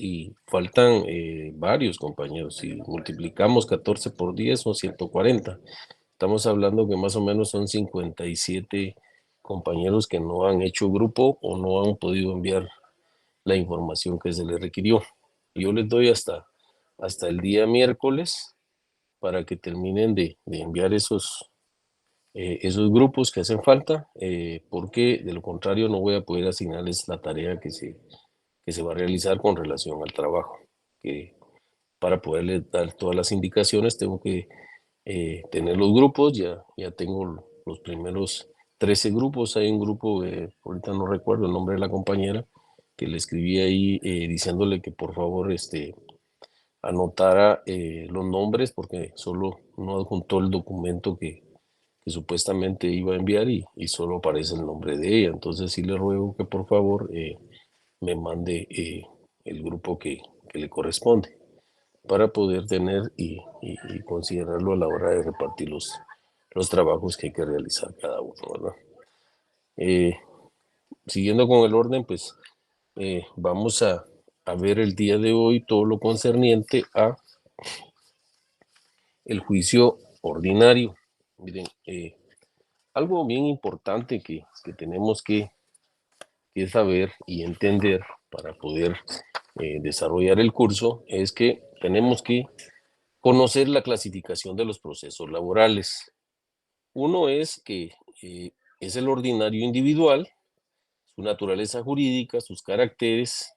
y faltan varios compañeros. Si multiplicamos 14 por 10 son 140. Estamos hablando que más o menos son 57 compañeros que no han hecho grupo o no han podido enviar la información que se les requirió. Yo les doy hasta el día miércoles para que terminen de enviar esos grupos que hacen falta, porque de lo contrario no voy a poder asignarles la tarea que se va a realizar con relación al trabajo. Que para poderles dar todas las indicaciones tengo que tener los grupos, ya tengo los primeros 13 grupos. Hay un grupo, ahorita no recuerdo el nombre de la compañera, que le escribí ahí diciéndole que por favor anotara los nombres porque solo no adjuntó el documento que supuestamente iba a enviar y solo aparece el nombre de ella. Entonces sí le ruego que por favor me mande el grupo que le corresponde para poder tener y considerarlo a la hora de repartir los trabajos que hay que realizar cada uno, ¿verdad? Eh, Siguiendo con el orden, pues vamos a ver el día de hoy todo lo concerniente a el juicio ordinario. Miren, algo bien importante que tenemos que saber y entender para poder desarrollar el curso es que tenemos que conocer la clasificación de los procesos laborales. Uno es que es el ordinario individual, su naturaleza jurídica, sus caracteres.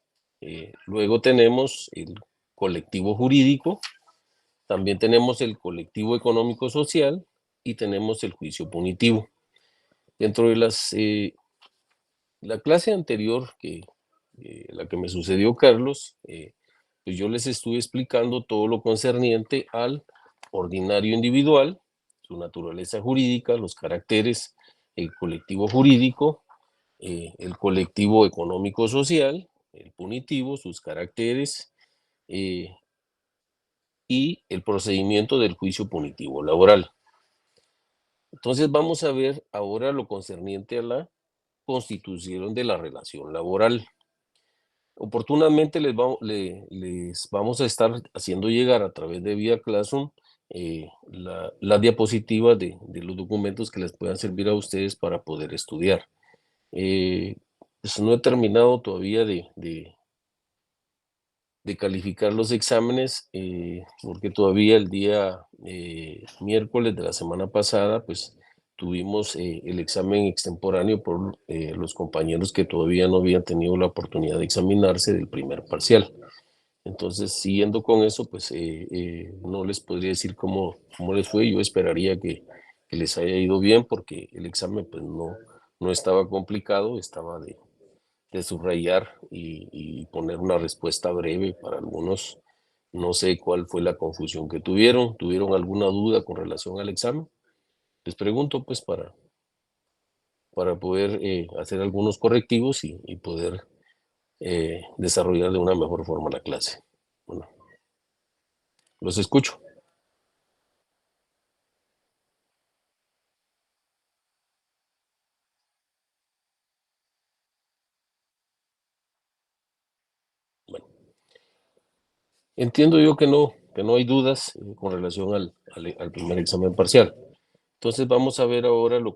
Luego tenemos el colectivo jurídico, también tenemos el colectivo económico social y tenemos el juicio punitivo. Dentro de la clase anterior, la que me sucedió Carlos, pues yo les estuve explicando todo lo concerniente al ordinario individual, su naturaleza jurídica, los caracteres, el colectivo jurídico, el colectivo económico-social, el punitivo, sus caracteres eh, y el procedimiento del juicio punitivo laboral. Entonces vamos a ver ahora lo concerniente a la constitución de la relación laboral. Oportunamente les vamos a estar haciendo llegar a través de Vía Classroom las diapositivas de los documentos que les puedan servir a ustedes para poder estudiar. Pues no he terminado todavía de calificar los exámenes, porque todavía el día miércoles de la semana pasada, pues tuvimos el examen extemporáneo por los compañeros que todavía no habían tenido la oportunidad de examinarse del primer parcial. Entonces, siguiendo con eso, pues no les podría decir cómo les fue. Yo esperaría que les haya ido bien porque el examen pues no estaba complicado, estaba de subrayar y poner una respuesta breve para algunos. No sé cuál fue la confusión que tuvieron. ¿Tuvieron alguna duda con relación al examen? Les pregunto pues para poder hacer algunos correctivos y poder desarrollar de una mejor forma la clase. Bueno, los escucho. Bueno, entiendo yo que no hay dudas con relación al primer examen parcial. Entonces vamos a ver ahora lo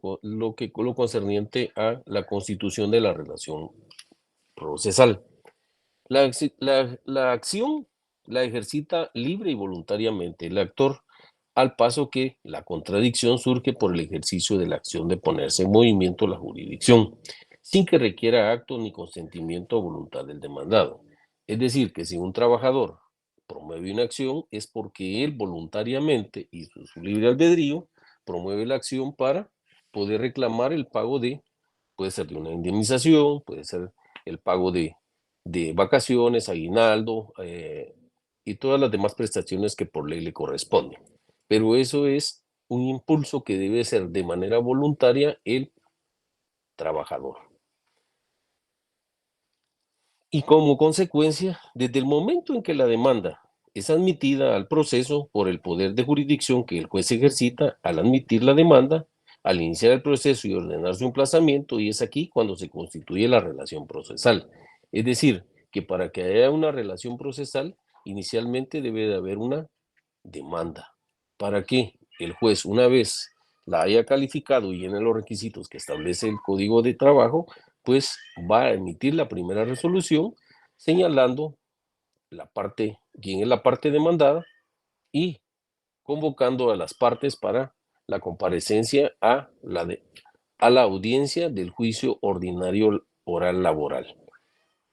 concerniente a la constitución de la relación procesal. La acción la ejercita libre y voluntariamente el actor, al paso que la contradicción surge por el ejercicio de la acción de ponerse en movimiento la jurisdicción, sin que requiera acto ni consentimiento o voluntad del demandado. Es decir, que si un trabajador promueve una acción es porque él voluntariamente y su libre albedrío promueve la acción para poder reclamar el pago puede ser de una indemnización, puede ser el pago de vacaciones, aguinaldo y todas las demás prestaciones que por ley le corresponden. Pero eso es un impulso que debe ser de manera voluntaria el trabajador. Y como consecuencia, desde el momento en que la demanda es admitida al proceso por el poder de jurisdicción que el juez ejercita al admitir la demanda, al iniciar el proceso y ordenar su emplazamiento, y es aquí cuando se constituye la relación procesal. Es decir, que para que haya una relación procesal, inicialmente debe de haber una demanda. ¿Para qué? El juez, una vez la haya calificado y llene los requisitos que establece el Código de Trabajo, pues va a emitir la primera resolución señalando quién es la parte demandada y convocando a las partes para la comparecencia a la audiencia del juicio ordinario oral laboral,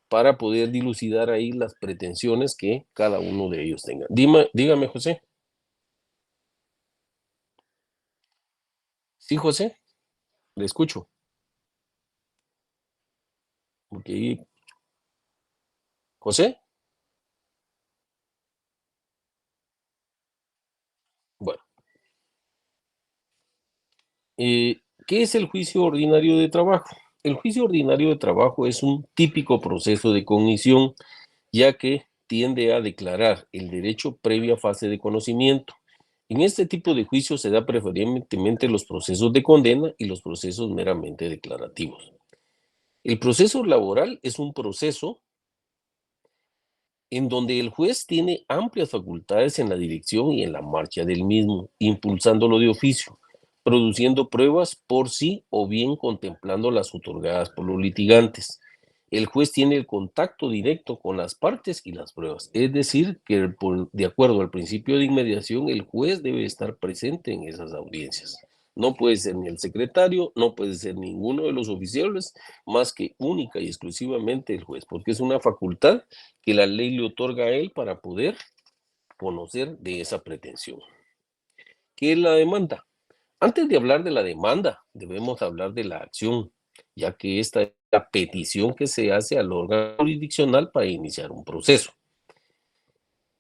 para poder dilucidar ahí las pretensiones que cada uno de ellos tenga. Dígame, José. Sí, José, le escucho. Porque, José, bueno, ¿qué es el juicio ordinario de trabajo? El juicio ordinario de trabajo es un típico proceso de cognición, ya que tiende a declarar el derecho previa fase de conocimiento. En este tipo de juicio se da preferentemente los procesos de condena y los procesos meramente declarativos. El proceso laboral es un proceso en donde el juez tiene amplias facultades en la dirección y en la marcha del mismo, impulsándolo de oficio, produciendo pruebas por sí o bien contemplando las otorgadas por los litigantes. El juez tiene el contacto directo con las partes y las pruebas, es decir, que de acuerdo al principio de inmediación, el juez debe estar presente en esas audiencias. No puede ser ni el secretario, no puede ser ninguno de los oficiales, más que única y exclusivamente el juez, porque es una facultad que la ley le otorga a él para poder conocer de esa pretensión. ¿Qué es la demanda? Antes de hablar de la demanda, debemos hablar de la acción, ya que esta es la petición que se hace al órgano jurisdiccional para iniciar un proceso.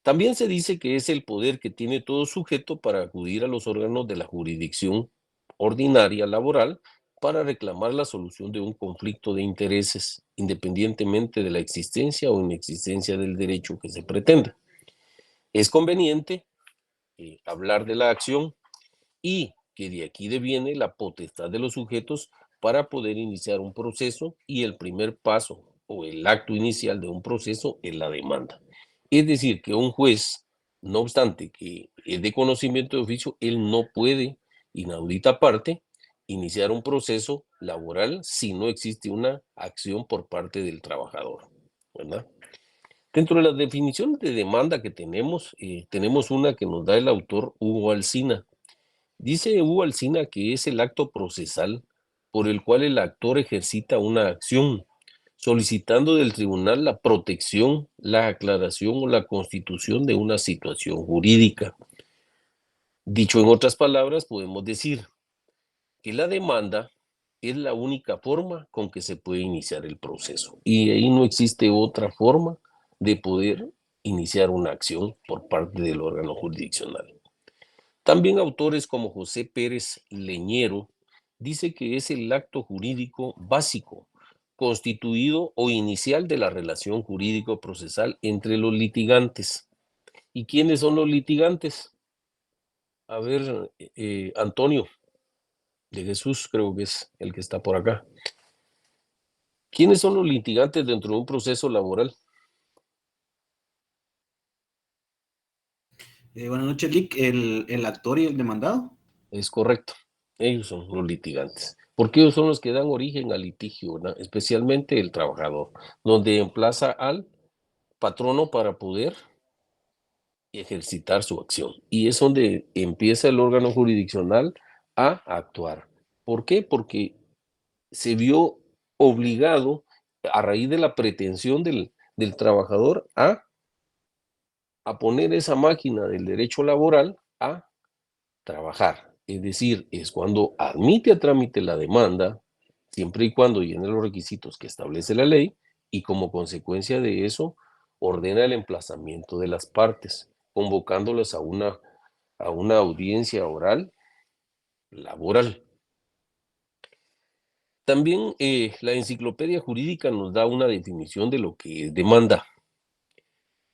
También se dice que es el poder que tiene todo sujeto para acudir a los órganos de la jurisdicción ordinaria laboral para reclamar la solución de un conflicto de intereses, independientemente de la existencia o inexistencia del derecho que se pretenda. Es conveniente hablar de la acción y que de aquí deviene la potestad de los sujetos para poder iniciar un proceso, y el primer paso o el acto inicial de un proceso es la demanda. Es decir, que un juez, no obstante que es de conocimiento de oficio, él no puede, inaudita parte, iniciar un proceso laboral si no existe una acción por parte del trabajador, ¿verdad? Dentro de las definiciones de demanda que tenemos una que nos da el autor Hugo Alsina. Dice Hugo Alsina que es el acto procesal por el cual el actor ejercita una acción, solicitando del tribunal la protección, la aclaración o la constitución de una situación jurídica. Dicho en otras palabras, podemos decir que la demanda es la única forma con que se puede iniciar el proceso, y ahí no existe otra forma de poder iniciar una acción por parte del órgano jurisdiccional. También autores como José Pérez Leñero dice que es el acto jurídico básico, constituido o inicial de la relación jurídico-procesal entre los litigantes. ¿Y quiénes son los litigantes? A ver, Antonio de Jesús, creo que es el que está por acá. ¿Quiénes son los litigantes dentro de un proceso laboral? Buenas noches, Lick. El actor y el demandado. Es correcto, ellos son los litigantes, porque ellos son los que dan origen al litigio, ¿verdad? Especialmente el trabajador, donde emplaza al patrono para poder ejercitar su acción. Y es donde empieza el órgano jurisdiccional a actuar. ¿Por qué? Porque se vio obligado, a raíz de la pretensión del trabajador, a poner esa máquina del derecho laboral a trabajar. Es decir, es cuando admite a trámite la demanda, siempre y cuando llene los requisitos que establece la ley, y como consecuencia de eso, ordena el emplazamiento de las partes, convocándolas a una audiencia oral laboral. También la enciclopedia jurídica nos da una definición de lo que es demanda.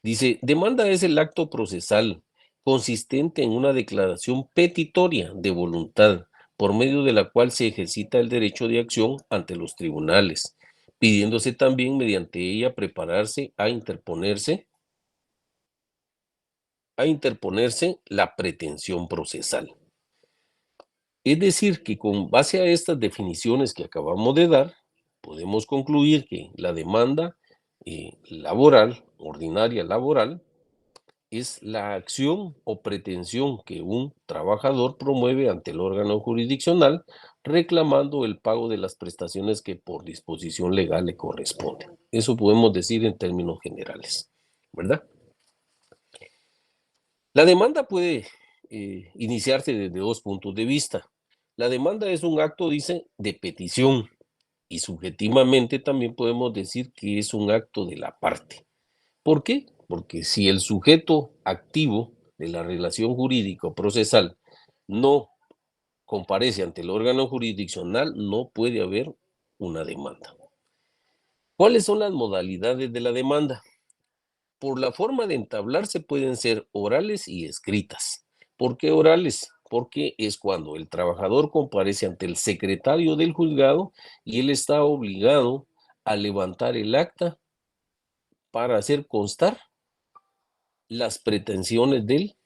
Dice, demanda es el acto procesal consistente en una declaración petitoria de voluntad, por medio de la cual se ejercita el derecho de acción ante los tribunales pidiéndose también mediante ella prepararse a interponerse la pretensión procesal. Es decir, que con base a estas definiciones que acabamos de dar, podemos concluir que la demanda laboral, ordinaria laboral, es la acción o pretensión que un trabajador promueve ante el órgano jurisdiccional reclamando el pago de las prestaciones que por disposición legal le corresponden. Eso podemos decir en términos generales, ¿verdad? La demanda puede iniciarse desde dos puntos de vista. La demanda es un acto, dice, de petición y subjetivamente también podemos decir que es un acto de la parte. ¿Por qué? Porque si el sujeto activo de la relación jurídico procesal no comparece ante el órgano jurisdiccional, no puede haber una demanda. ¿Cuáles son las modalidades de la demanda? Por la forma de entablarse pueden ser orales y escritas. ¿Por qué orales? Porque es cuando el trabajador comparece ante el secretario del juzgado y él está obligado a levantar el acta para hacer constar las pretensiones del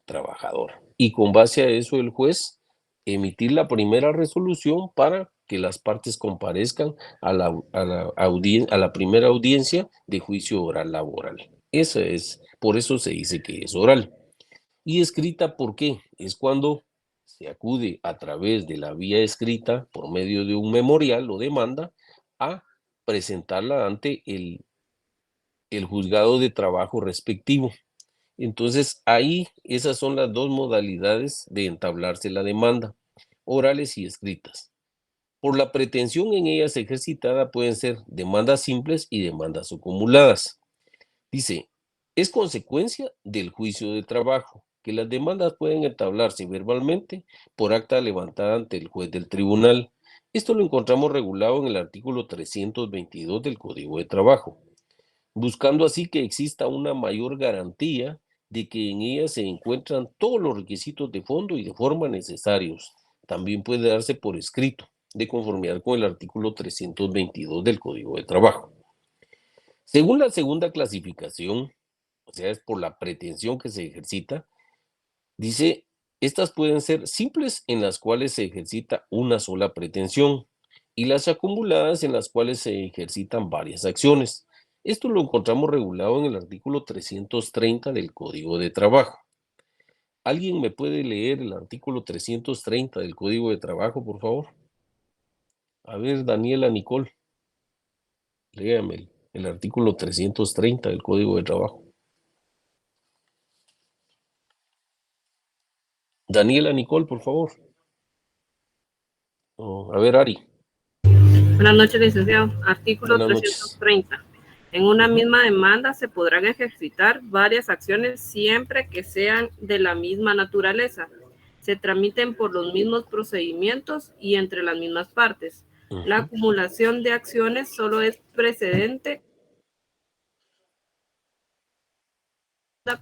trabajador. Y con base a eso el juez emitir la primera resolución para que las partes comparezcan a la primera audiencia de juicio oral laboral. Eso es, por eso se dice que es oral. Y escrita, ¿por qué? Es cuando se acude a través de la vía escrita por medio de un memorial o demanda a presentarla ante el juzgado de trabajo respectivo. Entonces, ahí esas son las dos modalidades de entablarse la demanda, orales y escritas. Por la pretensión en ellas ejercitada pueden ser demandas simples y demandas acumuladas. Dice, es consecuencia del juicio de trabajo que las demandas pueden entablarse verbalmente por acta levantada ante el juez del tribunal. Esto lo encontramos regulado en el artículo 322 del Código de Trabajo, buscando así que exista una mayor garantía de que en ella se encuentran todos los requisitos de fondo y de forma necesarios. También puede darse por escrito, de conformidad con el artículo 322 del Código de Trabajo. Según la segunda clasificación, o sea, es por la pretensión que se ejercita, dice, estas pueden ser simples en las cuales se ejercita una sola pretensión y las acumuladas en las cuales se ejercitan varias acciones. Esto lo encontramos regulado en el artículo 330 del Código de Trabajo. ¿Alguien me puede leer el artículo 330 del Código de Trabajo, por favor? A ver, Daniela Nicole, léame el artículo 330 del Código de Trabajo. Daniela Nicole, por favor. Oh, a ver, Ari. Buenas noches, licenciado. Artículo Buenas noches. 330. En una misma demanda se podrán ejercitar varias acciones siempre que sean de la misma naturaleza, se tramiten por los mismos procedimientos y entre las mismas partes. La acumulación de acciones solo es precedente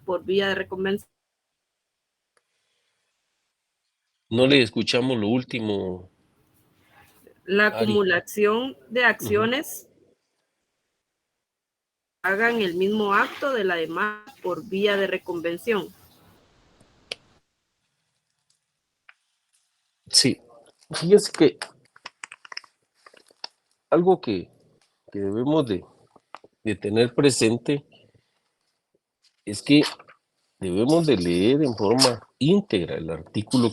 por vía de reconvención. No le escuchamos lo último. La Ari. acumulación de acciones hagan el mismo acto de la demanda por vía de reconvención. Sí, fíjense que algo que debemos de tener presente es que debemos de leer en forma íntegra el artículo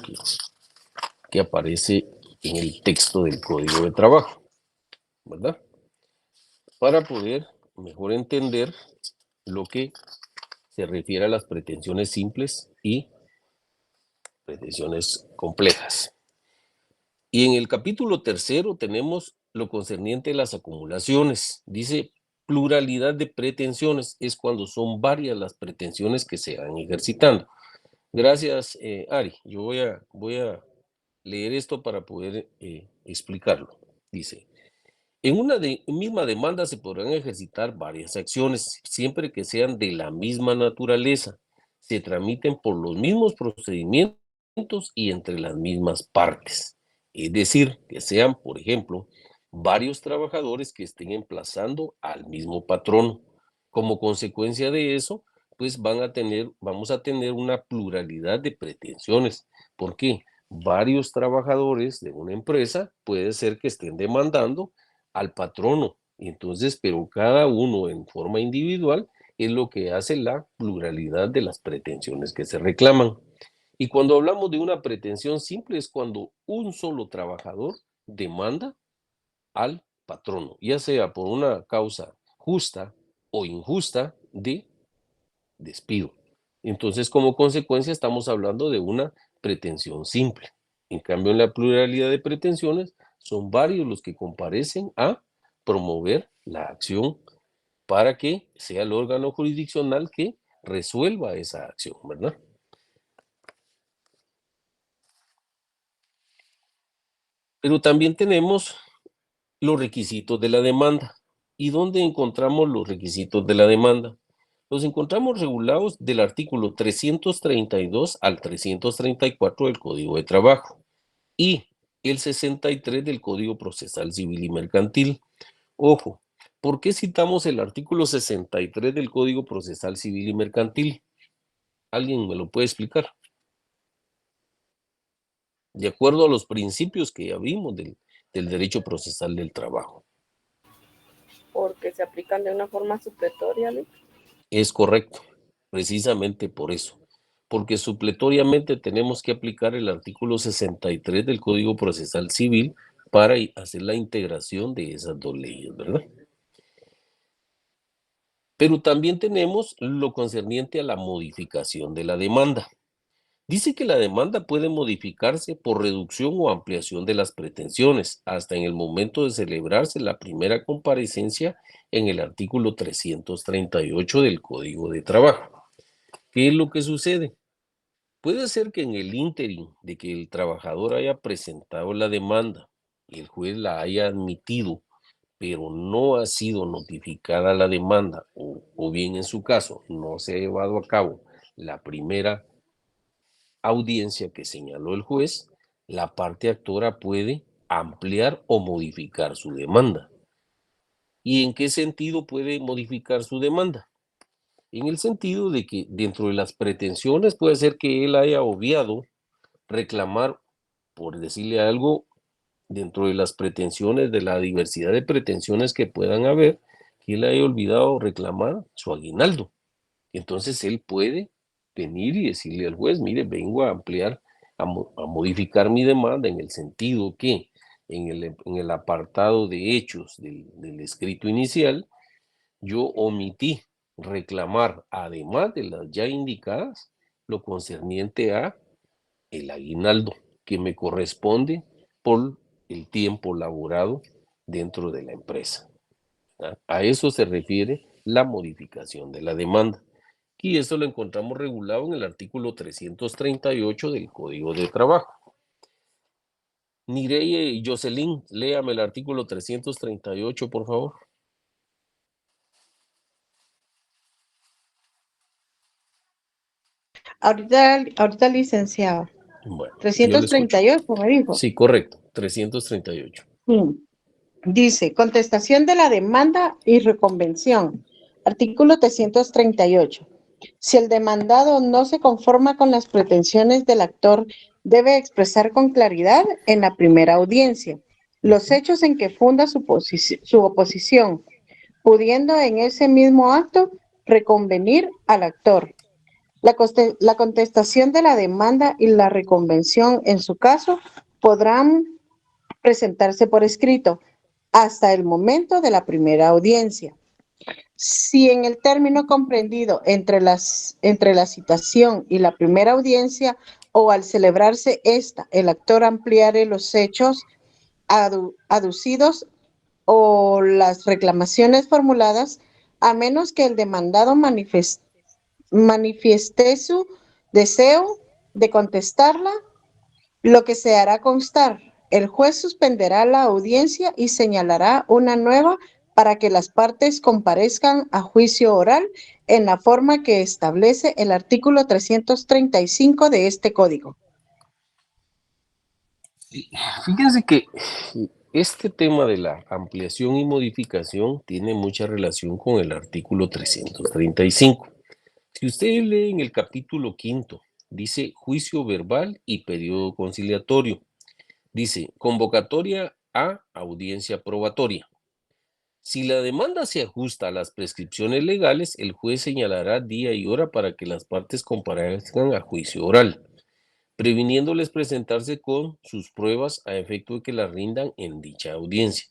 que aparece en el texto del Código de Trabajo, ¿verdad? Para poder mejor entender lo que se refiere a las pretensiones simples y pretensiones complejas. Y en el capítulo tercero tenemos lo concerniente a las acumulaciones. Dice, pluralidad de pretensiones es cuando son varias las pretensiones que se van ejercitando. Gracias, Ari. Yo voy a leer esto para poder explicarlo. Dice, en una misma demanda se podrán ejercitar varias acciones, siempre que sean de la misma naturaleza, se tramiten por los mismos procedimientos y entre las mismas partes. Es decir, que sean, por ejemplo, varios trabajadores que estén emplazando al mismo patrono. Como consecuencia de eso, pues vamos a tener una pluralidad de pretensiones. ¿Por qué? Varios trabajadores de una empresa puede ser que estén demandando al patrono. Entonces, pero cada uno en forma individual es lo que hace la pluralidad de las pretensiones que se reclaman. Y cuando hablamos de una pretensión simple es cuando un solo trabajador demanda al patrono, ya sea por una causa justa o injusta de despido. Entonces, como consecuencia, estamos hablando de una pretensión simple. En cambio, en la pluralidad de pretensiones, son varios los que comparecen a promover la acción para que sea el órgano jurisdiccional que resuelva esa acción, ¿verdad? Pero también tenemos los requisitos de la demanda. ¿Y dónde encontramos los requisitos de la demanda? Los encontramos regulados del artículo 332 al 334 del Código de Trabajo y el 63 del Código Procesal Civil y Mercantil. Ojo, ¿por qué citamos el artículo 63 del Código Procesal Civil y Mercantil? ¿Alguien me lo puede explicar? De acuerdo a los principios que ya vimos del derecho procesal del trabajo. Porque se aplican de una forma supletoria, ¿no? Es correcto, precisamente por eso, porque supletoriamente tenemos que aplicar el artículo 63 del Código Procesal Civil para hacer la integración de esas dos leyes, ¿verdad? Pero también tenemos lo concerniente a la modificación de la demanda. Dice que la demanda puede modificarse por reducción o ampliación de las pretensiones hasta en el momento de celebrarse la primera comparecencia en el artículo 338 del Código de Trabajo. ¿Qué es lo que sucede? Puede ser que en el ínterin de que el trabajador haya presentado la demanda y el juez la haya admitido, pero no ha sido notificada la demanda, o bien en su caso no se ha llevado a cabo la primera audiencia que señaló el juez, la parte actora puede ampliar o modificar su demanda. ¿Y en qué sentido puede modificar su demanda? En el sentido de que dentro de las pretensiones puede ser que él haya obviado reclamar, por decirle algo, dentro de las pretensiones, de la diversidad de pretensiones que puedan haber, que él haya olvidado reclamar su aguinaldo. Entonces él puede venir y decirle al juez, mire, vengo a ampliar, a modificar mi demanda en el sentido que en el apartado de hechos del escrito inicial, yo omití reclamar, además de las ya indicadas, lo concerniente a el aguinaldo que me corresponde por el tiempo laborado dentro de la empresa. ¿Ah? A eso se refiere la modificación de la demanda. Y esto lo encontramos regulado en el artículo 338 del Código de Trabajo. Mireya y Jocelyn, léame el artículo 338, por favor. Ahorita licenciado. Bueno, yo le escucho. 338, me dijo. Sí, correcto, 338. Dice, contestación de la demanda y reconvención. Artículo 338. Si el demandado no se conforma con las pretensiones del actor, debe expresar con claridad en la primera audiencia los hechos en que funda su oposición, pudiendo en ese mismo acto reconvenir al actor. La contestación de la demanda y la reconvención, en su caso, podrán presentarse por escrito hasta el momento de la primera audiencia. Si en el término comprendido entre la citación y la primera audiencia o al celebrarse esta, el actor ampliare los hechos aducidos o las reclamaciones formuladas, a menos que el demandado manifieste su deseo de contestarla, lo que se hará constar. El juez suspenderá la audiencia y señalará una nueva para que las partes comparezcan a juicio oral en la forma que establece el artículo 335 de este código. Fíjense que este tema de la ampliación y modificación tiene mucha relación con el artículo 335. Si ustedes leen el capítulo 5, dice juicio verbal y periodo conciliatorio. Dice convocatoria a audiencia probatoria. Si la demanda se ajusta a las prescripciones legales, el juez señalará día y hora para que las partes comparezcan a juicio oral, previniéndoles presentarse con sus pruebas a efecto de que las rindan en dicha audiencia,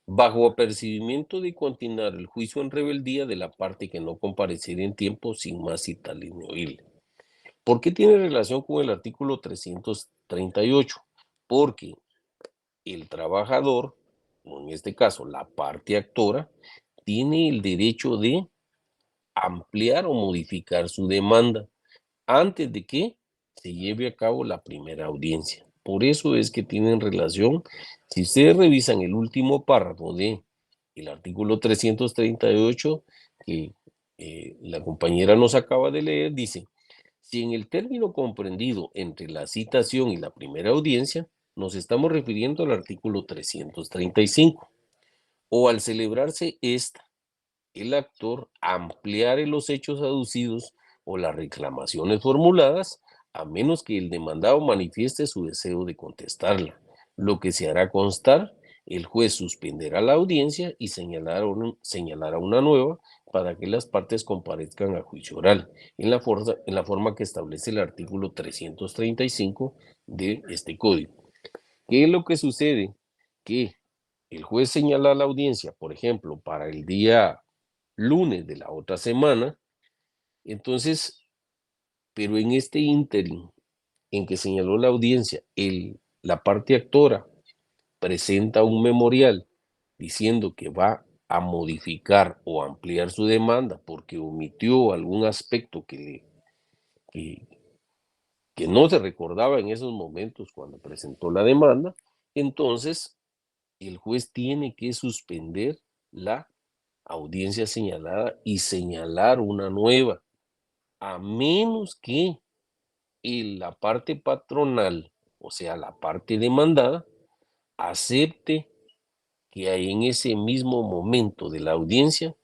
bajo apercibimiento de continuar el juicio en rebeldía de la parte que no compareciera en tiempo sin más citar inamovible. ¿Por qué tiene relación con el artículo 338? Porque el trabajador, o en este caso la parte actora, tiene el derecho de ampliar o modificar su demanda antes de que se lleve a cabo la primera audiencia. Por eso es que tienen relación. Si ustedes revisan el último párrafo de el artículo 338 que la compañera nos acaba de leer, dice, si en el término comprendido entre la citación y la primera audiencia, nos estamos refiriendo al artículo 335, o al celebrarse esta, el actor ampliare los hechos aducidos o las reclamaciones formuladas, a menos que el demandado manifieste su deseo de contestarla, lo que se hará constar, el juez suspenderá la audiencia y señalará una nueva para que las partes comparezcan a juicio oral, en la forma que establece el artículo 335 de este código. ¿Qué es lo que sucede? Que el juez señala la audiencia, por ejemplo, para el día lunes de la otra semana, entonces, pero en este ínterin en que señaló la audiencia, la parte actora presenta un memorial diciendo que va a modificar o ampliar su demanda porque omitió algún aspecto que, que no se recordaba en esos momentos cuando presentó la demanda, entonces el juez tiene que suspender la audiencia señalada y señalar una nueva, a menos que la parte patronal, o sea, la parte demandada, acepte que en ese mismo momento de la audiencia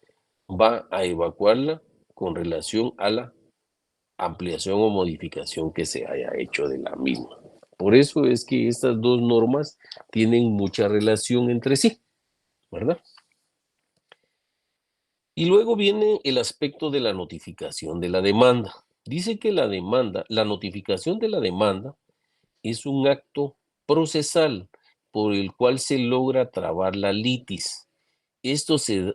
va a evacuarla con relación a la ampliación o modificación que se haya hecho de la misma. Por eso es que estas dos normas tienen mucha relación entre sí, ¿verdad? Y luego viene el aspecto de la notificación de la demanda. Dice que la notificación de la demanda es un acto procesal por el cual se logra trabar la litis. Esto se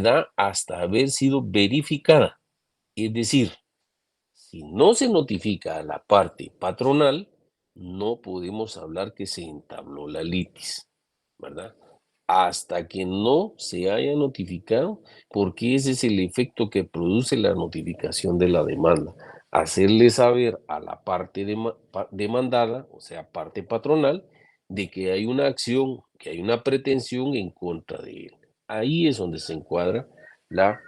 da hasta haber sido verificada. Es decir, si no se notifica a la parte patronal, no podemos hablar que se entabló la litis, ¿verdad? Hasta que no se haya notificado, porque ese es el efecto que produce la notificación de la demanda. Hacerle saber a la parte demandada, o sea, parte patronal, de que hay una acción, que hay una pretensión en contra de él. Ahí es donde se encuadra la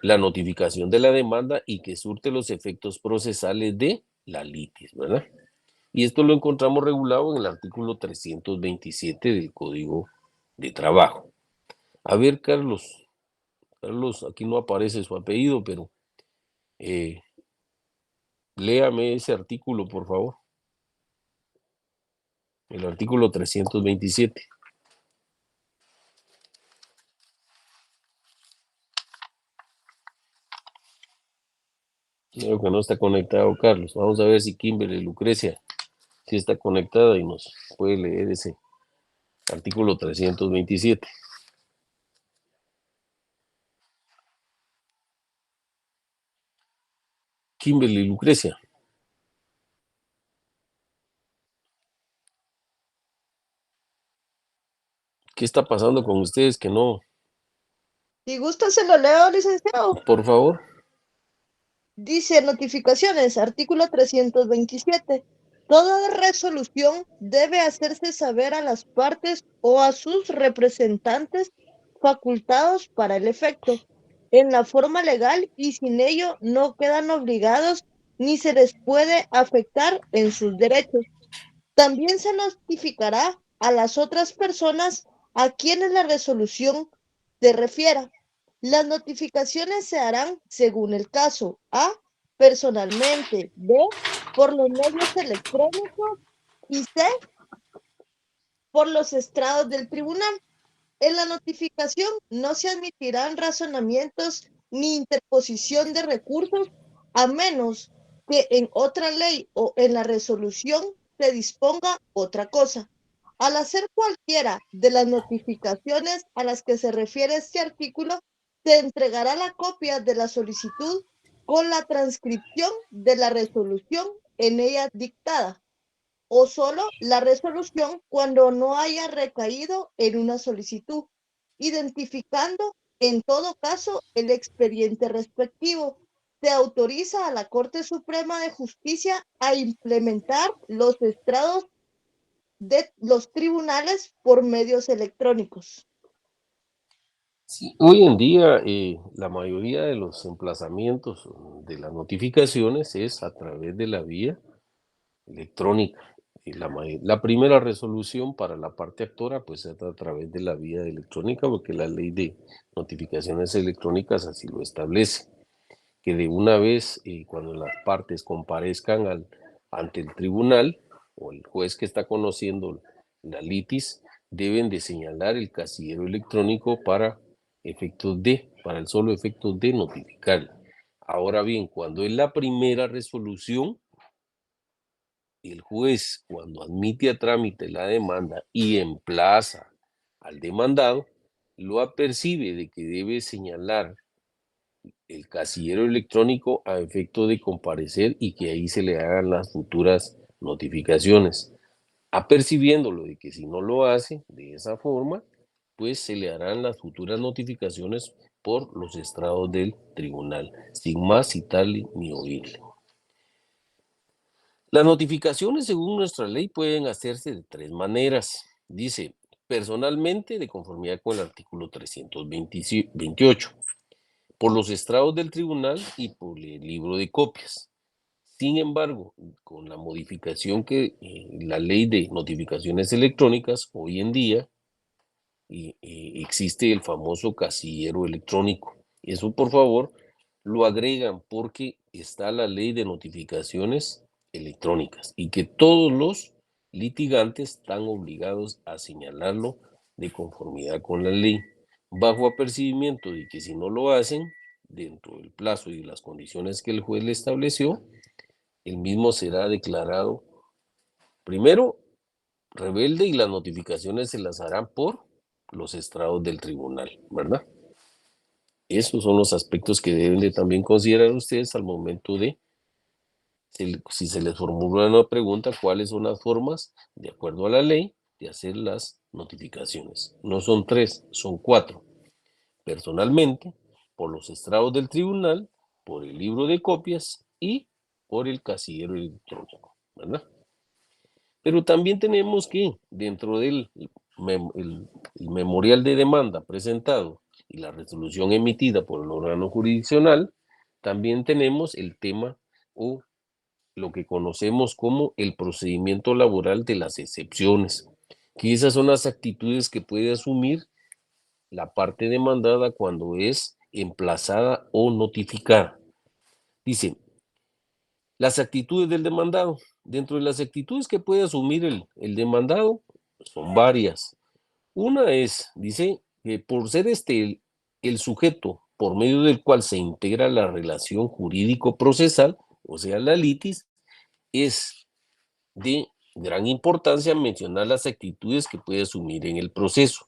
notificación de la demanda y que surte los efectos procesales de la litis, ¿verdad? Y esto lo encontramos regulado en el artículo 327 del Código de Trabajo. A ver, Carlos, aquí no aparece su apellido, pero léame ese artículo, por favor. El artículo 327. Creo que no está conectado, Carlos. Vamos a ver si Kimberly Lucrecia sí está conectada y nos puede leer ese artículo 327. Kimberly Lucrecia. ¿Qué está pasando con ustedes que no? Si gusta, se lo leo, licenciado. Por favor. Dice notificaciones, artículo 327. Toda resolución debe hacerse saber a las partes o a sus representantes facultados para el efecto, en la forma legal y sin ello no quedan obligados ni se les puede afectar en sus derechos. También se notificará a las otras personas a quienes la resolución se refiera. Las notificaciones se harán según el caso. A, personalmente. B, por los medios electrónicos. Y C, por los estrados del tribunal. En la notificación no se admitirán razonamientos ni interposición de recursos, a menos que en otra ley o en la resolución se disponga otra cosa. Al hacer cualquiera de las notificaciones a las que se refiere este artículo, se entregará la copia de la solicitud con la transcripción de la resolución en ella dictada, o solo la resolución cuando no haya recaído en una solicitud, identificando en todo caso el expediente respectivo. Se autoriza a la Corte Suprema de Justicia a implementar los estrados de los tribunales por medios electrónicos. Sí, hoy en día la mayoría de los emplazamientos de las notificaciones es a través de la vía electrónica. Y la primera resolución para la parte actora pues es a través de la vía electrónica, porque la ley de notificaciones electrónicas así lo establece, que de una vez cuando las partes comparezcan ante el tribunal o el juez que está conociendo la litis, deben de señalar el casillero electrónico para el solo efecto de notificar. Ahora bien, cuando es la primera resolución, el juez, cuando admite a trámite la demanda y emplaza al demandado, lo apercibe de que debe señalar el casillero electrónico a efecto de comparecer y que ahí se le hagan las futuras notificaciones, apercibiéndolo de que si no lo hace de esa forma, pues se le harán las futuras notificaciones por los estrados del tribunal, sin más citarle ni oírle. Las notificaciones, según nuestra ley, pueden hacerse de tres maneras. Dice, personalmente, de conformidad con el artículo 328, por los estrados del tribunal y por el libro de copias. Sin embargo, con la modificación que la ley de notificaciones electrónicas, hoy en día, existe el famoso casillero electrónico. Eso, por favor, lo agregan porque está la ley de notificaciones electrónicas y que todos los litigantes están obligados a señalarlo de conformidad con la ley, bajo apercibimiento de que si no lo hacen dentro del plazo y las condiciones que el juez le estableció, el mismo será declarado primero rebelde y las notificaciones se las harán por los estrados del tribunal, ¿verdad? Esos son los aspectos que deben de también considerar ustedes al momento de, si se les formula una pregunta, cuáles son las formas, de acuerdo a la ley, de hacer las notificaciones. No son 3, son 4. Personalmente, por los estrados del tribunal, por el libro de copias y por el casillero electrónico, ¿verdad? Pero también tenemos que, dentro del el memorial de demanda presentado y la resolución emitida por el órgano jurisdiccional, también tenemos el tema o lo que conocemos como el procedimiento laboral de las excepciones, que esas son las actitudes que puede asumir la parte demandada cuando es emplazada o notificada. Dice, las actitudes del demandado. Dentro de las actitudes que puede asumir el demandado, son varias. Una es, dice, que por ser el sujeto por medio del cual se integra la relación jurídico-procesal, o sea, la litis, es de gran importancia mencionar las actitudes que puede asumir en el proceso.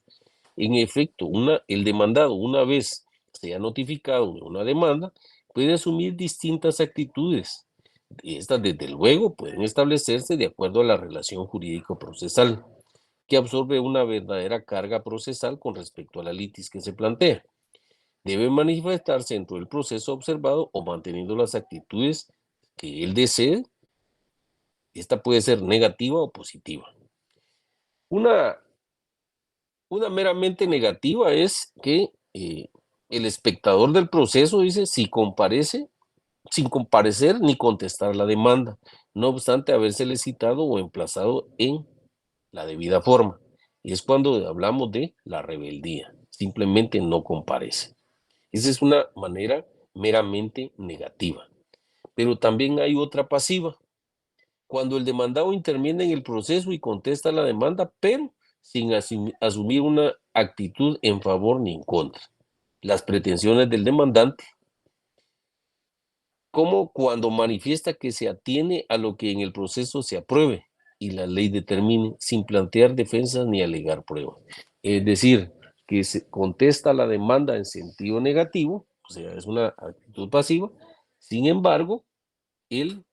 En efecto, el demandado, una vez sea notificado de una demanda, puede asumir distintas actitudes. Estas, desde luego, pueden establecerse de acuerdo a la relación jurídico-procesal, que absorbe una verdadera carga procesal con respecto a la litis que se plantea. Debe manifestarse dentro del proceso observado o manteniendo las actitudes que él desee. Esta puede ser negativa o positiva. Una meramente negativa es que el espectador del proceso dice, si comparece, sin comparecer ni contestar la demanda, no obstante habérsele citado o emplazado en la debida forma. Y es cuando hablamos de la rebeldía, simplemente no comparece. Esa es una manera meramente negativa. Pero también hay otra pasiva, cuando el demandado interviene en el proceso y contesta la demanda, pero sin asumir una actitud en favor ni en contra. Las pretensiones del demandante, como cuando manifiesta que se atiene a lo que en el proceso se apruebe y la ley determine, sin plantear defensas ni alegar pruebas. Es decir, que se contesta la demanda en sentido negativo, o sea, es una actitud pasiva. Sin embargo, él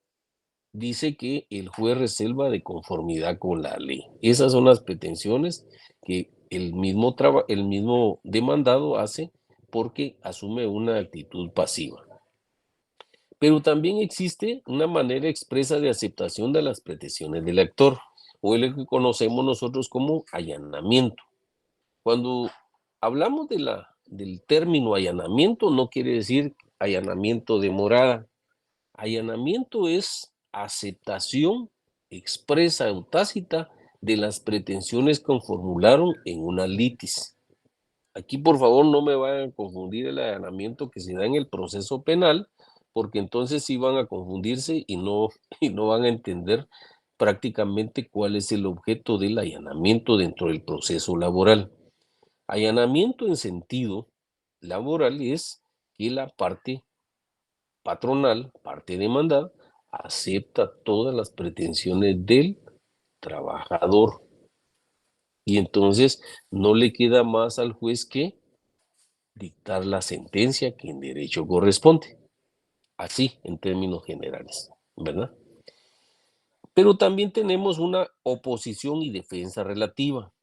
dice que el juez reserva de conformidad con la ley. Esas son las pretensiones que el mismo demandado hace porque asume una actitud pasiva. Pero también existe una manera expresa de aceptación de las pretensiones del actor, o lo que conocemos nosotros como allanamiento. Cuando hablamos del término allanamiento, no quiere decir allanamiento de morada. Allanamiento es aceptación expresa o tácita de las pretensiones que formularon en una litis. Aquí, por favor, no me vayan a confundir el allanamiento que se da en el proceso penal, porque entonces sí van a confundirse y no van a entender prácticamente cuál es el objeto del allanamiento dentro del proceso laboral. Allanamiento en sentido laboral es que la parte patronal, parte demandada, acepta todas las pretensiones del trabajador. Y entonces no le queda más al juez que dictar la sentencia que en derecho corresponde. Así, en términos generales, ¿verdad? Pero también tenemos una oposición y defensa relativa,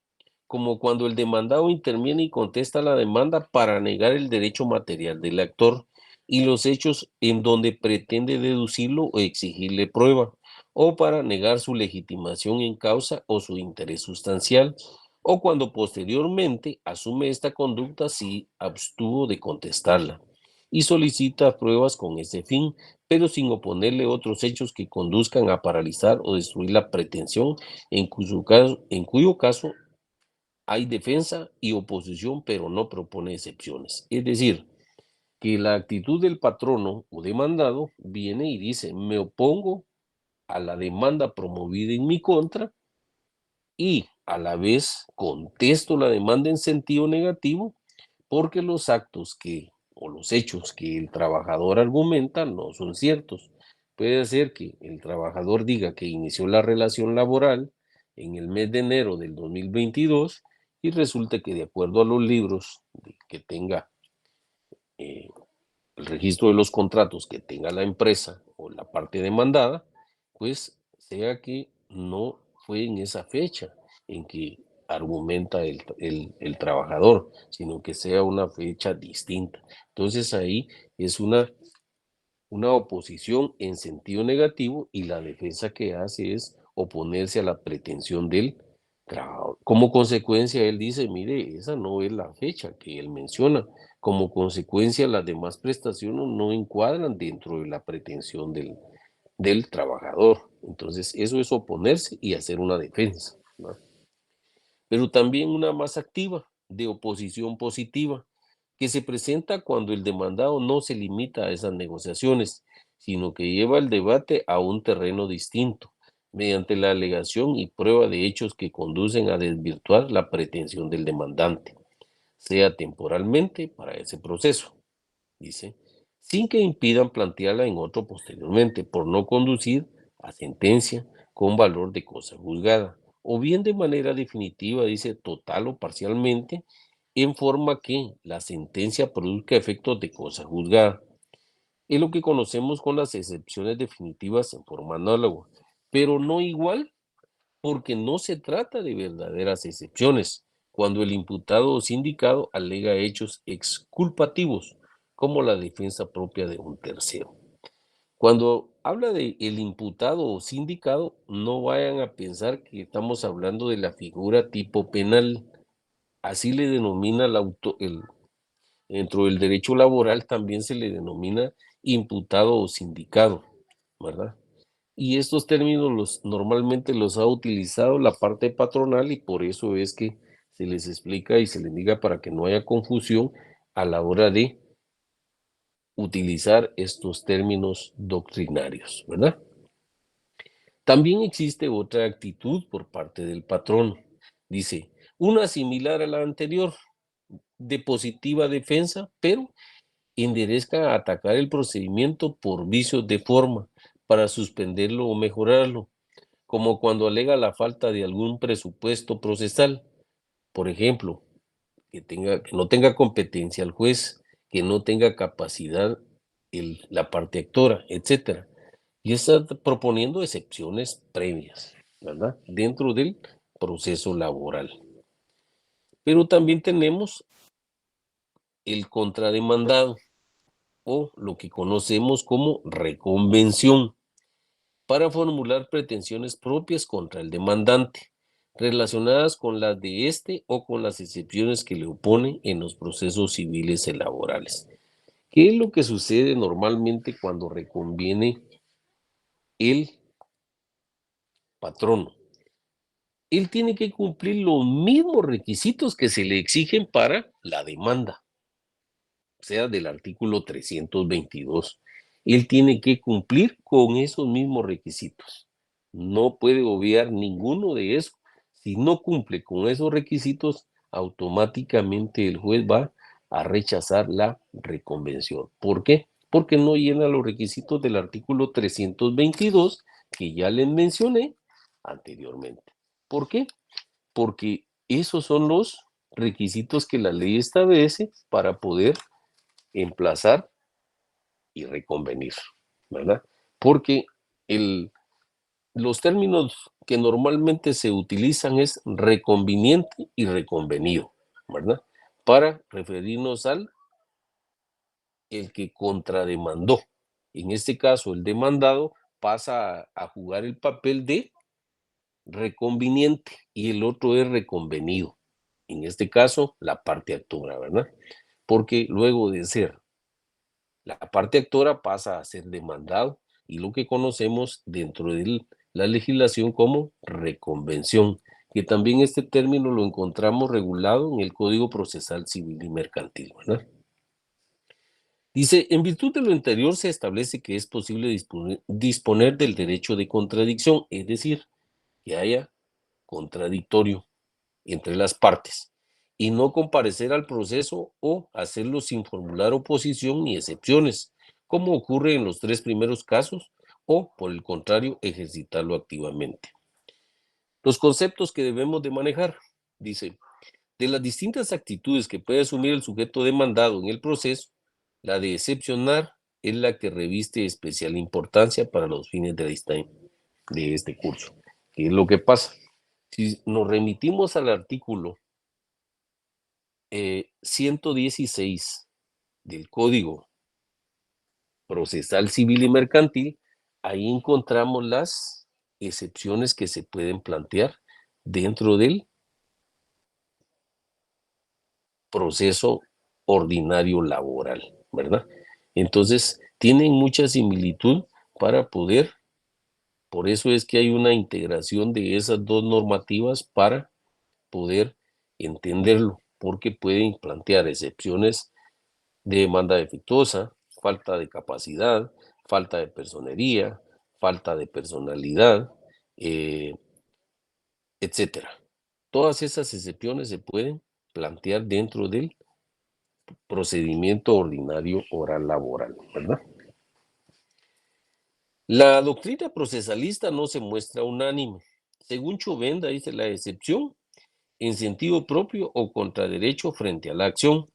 como cuando el demandado interviene y contesta la demanda para negar el derecho material del actor y los hechos en donde pretende deducirlo o exigirle prueba, o para negar su legitimación en causa o su interés sustancial, o cuando posteriormente asume esta conducta si abstuvo de contestarla y solicita pruebas con ese fin, pero sin oponerle otros hechos que conduzcan a paralizar o destruir la pretensión, en cuyo caso hay defensa y oposición, pero no propone excepciones. Es decir, que la actitud del patrono o demandado viene y dice, me opongo a la demanda promovida en mi contra y a la vez contesto la demanda en sentido negativo porque los actos o los hechos que el trabajador argumenta no son ciertos. Puede ser que el trabajador diga que inició la relación laboral en el mes de enero del 2022 y resulta que de acuerdo a los libros que tenga el registro de los contratos que tenga la empresa o la parte demandada, pues sea que no fue en esa fecha en que argumenta el trabajador, sino que sea una fecha distinta. Entonces ahí es una oposición en sentido negativo y la defensa que hace es oponerse a la pretensión del trabajador. Como consecuencia, él dice, mire, esa no es la fecha que él menciona. Como consecuencia, las demás prestaciones no encuadran dentro de la pretensión del trabajador. Entonces, eso es oponerse y hacer una defensa, ¿no? Pero también una más activa, de oposición positiva, que se presenta cuando el demandado no se limita a esas negociaciones, sino que lleva el debate a un terreno distinto, mediante la alegación y prueba de hechos que conducen a desvirtuar la pretensión del demandante, sea temporalmente para ese proceso, dice, sin que impidan plantearla en otro posteriormente, por no conducir a sentencia con valor de cosa juzgada, o bien de manera definitiva, dice, total o parcialmente, en forma que la sentencia produzca efectos de cosa juzgada. Es lo que conocemos con las excepciones definitivas en forma análoga, pero no igual, porque no se trata de verdaderas excepciones, cuando el imputado o sindicado alega hechos exculpativos, como la defensa propia de un tercero. Cuando habla de el imputado o sindicado, no vayan a pensar que estamos hablando de la figura tipo penal. Así le denomina dentro del derecho laboral también se le denomina imputado o sindicado, ¿verdad? Y estos términos normalmente los ha utilizado la parte patronal y por eso es que se les explica y se les diga para que no haya confusión a la hora de utilizar estos términos doctrinarios, ¿verdad? También existe otra actitud por parte del patrón. Dice, una similar a la anterior, de positiva defensa, pero enderezca a atacar el procedimiento por vicios de forma para suspenderlo o mejorarlo, como cuando alega la falta de algún presupuesto procesal. Por ejemplo, que no tenga competencia el juez, que no tenga capacidad la parte actora, etcétera. Y está proponiendo excepciones previas, ¿verdad? Dentro del proceso laboral. Pero también tenemos el contrademandado o lo que conocemos como reconvención para formular pretensiones propias contra el demandante, relacionadas con las de este o con las excepciones que le oponen en los procesos civiles y laborales. ¿Qué es lo que sucede normalmente cuando reconviene el patrono? Él tiene que cumplir los mismos requisitos que se le exigen para la demanda, o sea, del artículo 322. Él tiene que cumplir con esos mismos requisitos. No puede obviar ninguno de esos. Si no cumple con esos requisitos, automáticamente el juez va a rechazar la reconvención. ¿Por qué? Porque no llena los requisitos del artículo 322 que ya les mencioné anteriormente. ¿Por qué? Porque esos son los requisitos que la ley establece para poder emplazar y reconvenir, ¿verdad? Porque los términos que normalmente se utilizan es reconveniente y reconvenido, ¿verdad? Para referirnos al el que contrademandó. En este caso, el demandado pasa a jugar el papel de reconveniente y el otro es reconvenido. En este caso, la parte actora, ¿verdad? Porque luego de ser la parte actora pasa a ser demandado y lo que conocemos dentro de la legislación como reconvención, que también este término lo encontramos regulado en el Código Procesal Civil y Mercantil, ¿verdad? Dice, en virtud de lo anterior se establece que es posible disponer del derecho de contradicción, es decir, que haya contradictorio entre las partes y no comparecer al proceso o hacerlo sin formular oposición ni excepciones, como ocurre en los tres primeros casos, o por el contrario, ejercitarlo activamente. Los conceptos que debemos de manejar, dice, de las distintas actitudes que puede asumir el sujeto demandado en el proceso, la de excepcionar es la que reviste especial importancia para los fines de este curso. ¿Qué es lo que pasa? Si nos remitimos al artículo 116 del Código Procesal Civil y Mercantil, ahí encontramos las excepciones que se pueden plantear dentro del proceso ordinario laboral, ¿verdad? Entonces, tienen mucha similitud para poder, por eso es que hay una integración de esas dos normativas para poder entenderlo, porque pueden plantear excepciones de demanda defectuosa, falta de capacidad, falta de personería, falta de personalidad, etcétera. Todas esas excepciones se pueden plantear dentro del procedimiento ordinario oral laboral, ¿verdad? La doctrina procesalista no se muestra unánime. Según Chovenda, dice la excepción en sentido propio o contra derecho frente a la acción.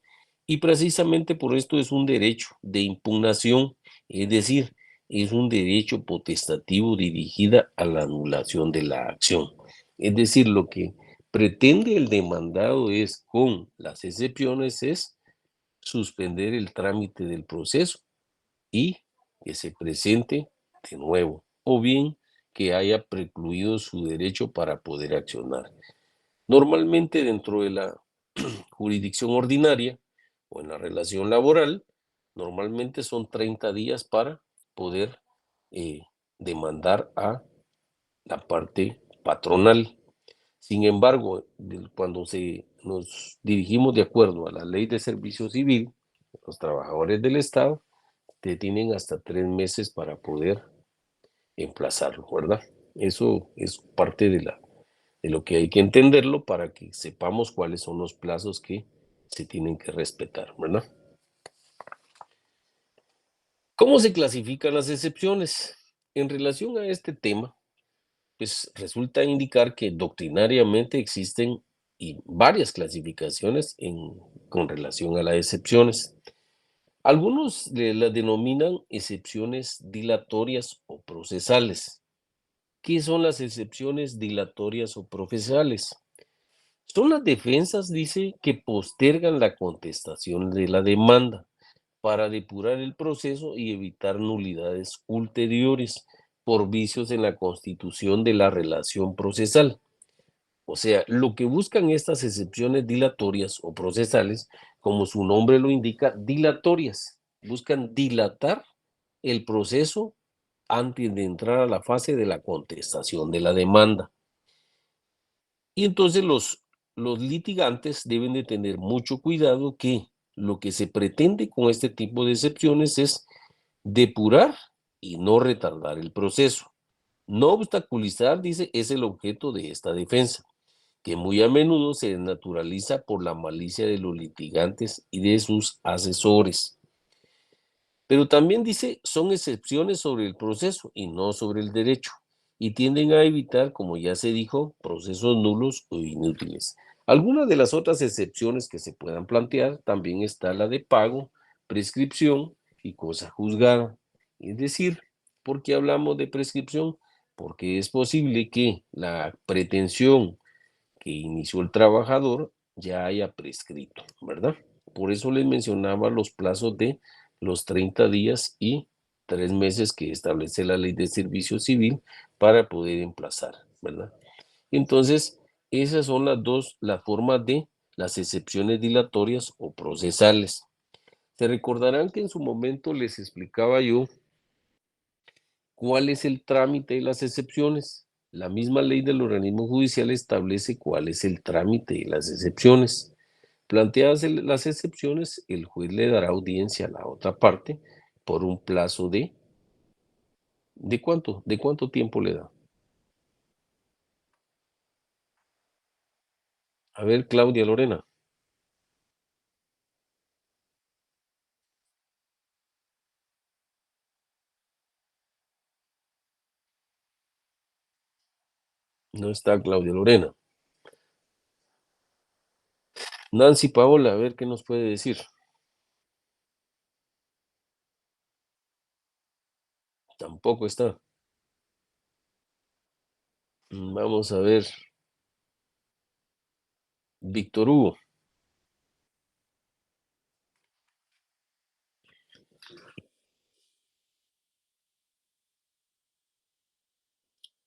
Y precisamente por esto es un derecho de impugnación, es decir, es un derecho potestativo dirigida a la anulación de la acción. Es decir, lo que pretende el demandado es, con las excepciones, es suspender el trámite del proceso y que se presente de nuevo, o bien que haya precluido su derecho para poder accionar. Normalmente dentro de la jurisdicción ordinaria o en la relación laboral, Normalmente son 30 días para poder demandar a la parte patronal. Sin embargo, cuando nos dirigimos de acuerdo a la ley de servicio civil, los trabajadores del Estado te tienen hasta 3 meses para poder emplazarlo, ¿verdad? Eso es parte de lo que hay que entenderlo para que sepamos cuáles son los plazos que se tienen que respetar, ¿verdad? ¿Cómo se clasifican las excepciones? En relación a este tema, pues resulta indicar que doctrinariamente existen varias clasificaciones con relación a las excepciones. Algunos las denominan excepciones dilatorias o procesales. ¿Qué son las excepciones dilatorias o procesales? Son las defensas, dice, que postergan la contestación de la demanda para depurar el proceso y evitar nulidades ulteriores por vicios en la constitución de la relación procesal. O sea, lo que buscan estas excepciones dilatorias o procesales, como su nombre lo indica, dilatorias, buscan dilatar el proceso antes de entrar a la fase de la contestación de la demanda. Y entonces los litigantes deben de tener mucho cuidado que lo que se pretende con este tipo de excepciones es depurar y no retardar el proceso. No obstaculizar, dice, es el objeto de esta defensa, que muy a menudo se desnaturaliza por la malicia de los litigantes y de sus asesores. Pero también dice, son excepciones sobre el proceso y no sobre el derecho, y tienden a evitar, como ya se dijo, procesos nulos o inútiles. Algunas de las otras excepciones que se puedan plantear también está la de pago, prescripción y cosa juzgada. Es decir, ¿por qué hablamos de prescripción? Porque es posible que la pretensión que inició el trabajador ya haya prescrito, ¿verdad? Por eso les mencionaba los plazos de los 30 días y 3 meses que establece la ley de servicio civil para poder emplazar, ¿verdad? Entonces, esas son las formas de las excepciones dilatorias o procesales. Se recordarán que en su momento les explicaba yo cuál es el trámite de las excepciones. La misma ley del organismo judicial establece cuál es el trámite de las excepciones. Planteadas las excepciones, el juez le dará audiencia a la otra parte por un plazo ¿de cuánto? ¿De cuánto tiempo le da? A ver, Claudia Lorena. No está Claudia Lorena. Nancy Paola, a ver qué nos puede decir. Tampoco está. Vamos a ver. Víctor Hugo.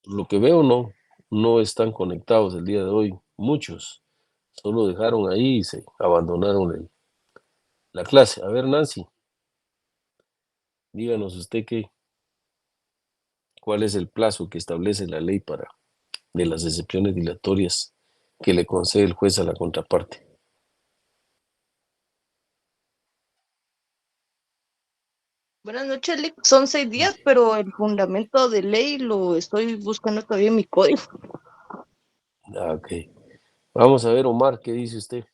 Lo que veo no están conectados el día de hoy. Muchos solo dejaron ahí y se abandonaron la clase. A ver, Nancy, díganos usted cuál es el plazo que establece la ley de las excepciones dilatorias que le concede el juez a la contraparte. Buenas noches, Lick. Son 6 días, pero el fundamento de ley lo estoy buscando todavía en mi código. Ok. Vamos a ver, Omar, ¿qué dice usted?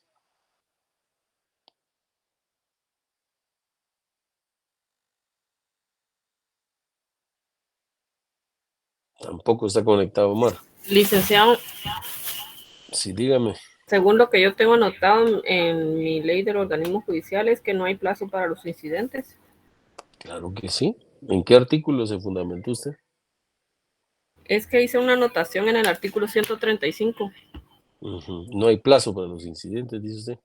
Tampoco está conectado, Omar. Licenciado, Sí, dígame. según lo que yo tengo anotado en mi ley del organismo judicial es que no hay plazo para los incidentes. Claro que sí. ¿En qué artículo se fundamentó usted? Es que hice una anotación en el artículo 135. No hay plazo para los incidentes, dice usted.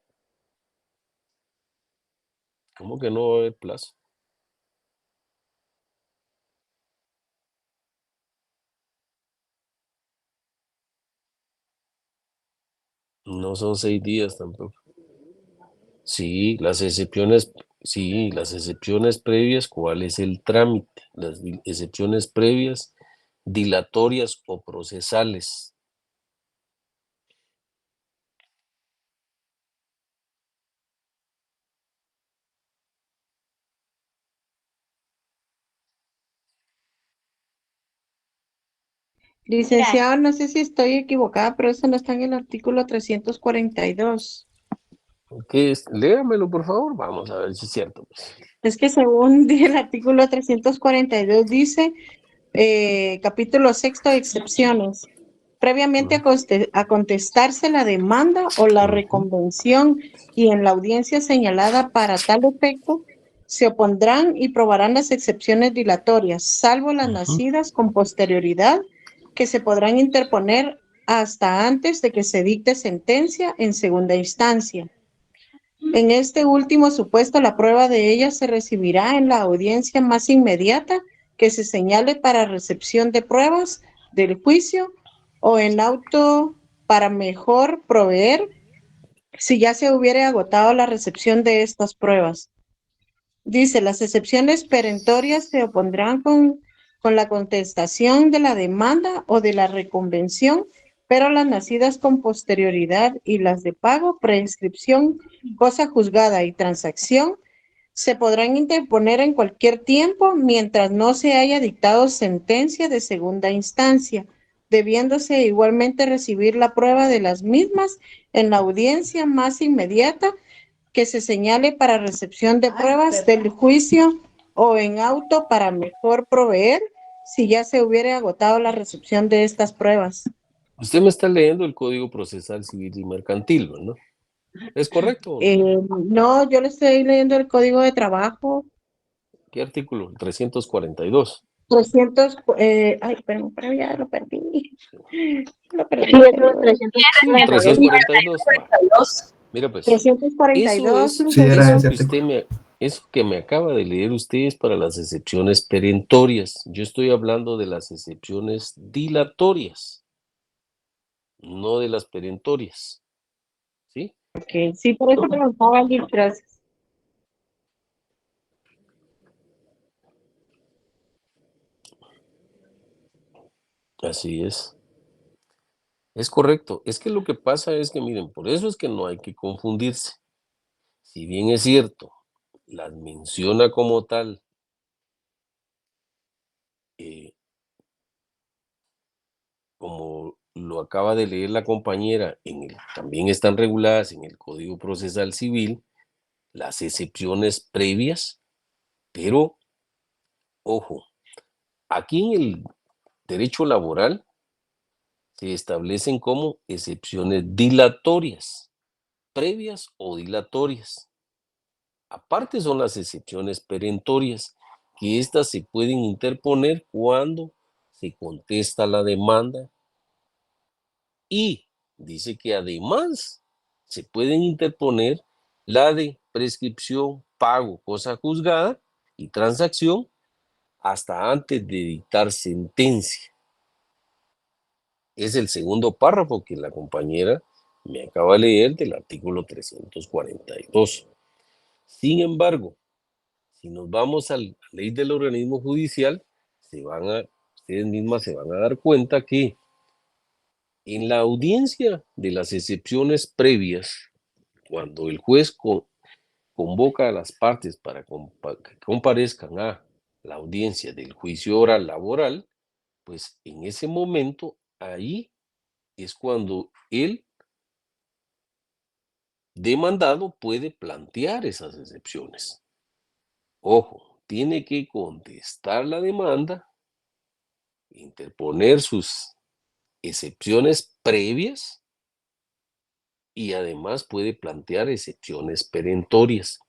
¿Cómo que no va a haber plazo? No son 6 días tampoco. Sí, las excepciones Sí, las excepciones previas, ¿cuál es el trámite? Las excepciones previas, dilatorias o procesales. Licenciado, no sé si estoy equivocada, pero eso no está en el artículo 342. ¿Qué es? Léamelo, por favor. Vamos a ver si es cierto, pues. Es que según el artículo 342 dice, capítulo sexto, excepciones. Previamente a contestarse la demanda o la reconvención y en la audiencia señalada para tal efecto, se opondrán y probarán las excepciones dilatorias, salvo las nacidas con posterioridad, que se podrán interponer hasta antes de que se dicte sentencia en segunda instancia. En este último supuesto, la prueba de ella se recibirá en la audiencia más inmediata que se señale para recepción de pruebas del juicio o en auto para mejor proveer si ya se hubiera agotado la recepción de estas pruebas. Dice, las excepciones perentorias se opondrán con la contestación de la demanda o de la reconvención, pero las nacidas con posterioridad y las de pago, prescripción, cosa juzgada y transacción se podrán interponer en cualquier tiempo mientras no se haya dictado sentencia de segunda instancia, debiéndose igualmente recibir la prueba de las mismas en la audiencia más inmediata que se señale para recepción de pruebas del juicio o en auto para mejor proveer si ya se hubiera agotado la recepción de estas pruebas. Usted me está leyendo el Código Procesal Civil y Mercantil, ¿no? ¿Es correcto o no? No, yo le estoy leyendo el Código de Trabajo. ¿Qué artículo? 342. 300, ay, pero ya lo perdí. Lo perdí. Sí, eso es Sí, 342. Va. Mira, pues, 342. eso Sí, era ese que artículo. eso que me acaba de leer usted es para las excepciones perentorias. Yo estoy hablando de las excepciones dilatorias, no de las perentorias. ¿Sí? Ok, sí, por eso preguntaba, Liz, gracias. Así es. Es correcto. Es que lo que pasa es que, miren, por eso es que no hay que confundirse. Si bien es cierto, las menciona como tal, como lo acaba de leer la compañera, también están reguladas en el Código Procesal Civil las excepciones previas, pero, ojo, aquí en el derecho laboral se establecen como excepciones dilatorias, previas o dilatorias. Aparte son las excepciones perentorias, que éstas se pueden interponer cuando se contesta la demanda y dice que además se pueden interponer la de prescripción, pago, cosa juzgada y transacción hasta antes de dictar sentencia. Es el segundo párrafo que la compañera me acaba de leer del artículo 342. Sin embargo, si nos vamos a la ley del organismo judicial, ustedes mismas se van a dar cuenta que en la audiencia de las excepciones previas, cuando el juez convoca a las partes para que comparezcan a la audiencia del juicio oral laboral, pues en ese momento, ahí es cuando el demandado puede plantear esas excepciones. Ojo, tiene que contestar la demanda, interponer sus excepciones previas y además puede plantear excepciones perentorias.